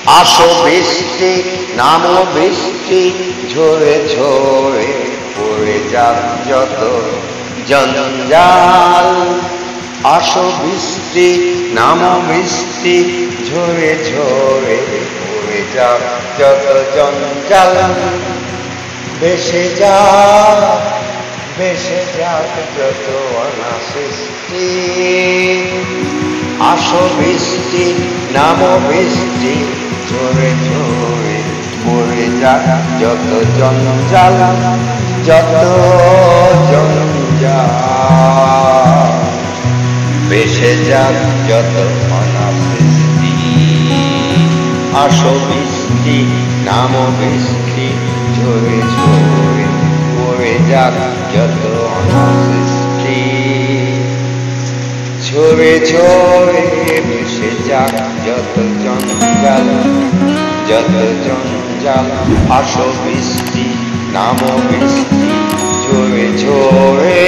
আসো বৃষ্টি নামো বৃষ্টি ঝরে ঝরে পড়ে যাক যত জঞ্জাল। আসো বৃষ্টি নামো বৃষ্টি ঝরে ঝরে পড়ে যাক যত জঞ্জাল। ভেসে যাক যত অনাসৃষ্টি। আসো বৃষ্টি নামো বৃষ্টি ঝরে ঝরে পড়ে যাক যত জঞ্জাল যত জঞ্জাল। ভেসে যাক যত অনাসৃষ্টি। আসো বৃষ্টি নামো বৃষ্টি ঝরে ঝরে পড়ে যাক যত অনাসৃষ্টি। ঝরে ঝরে ভেসে যাক যত জঞ্জাল যত জঞ্জাল। আসো বৃষ্টি নামো বৃষ্টি ঝরে ঝরে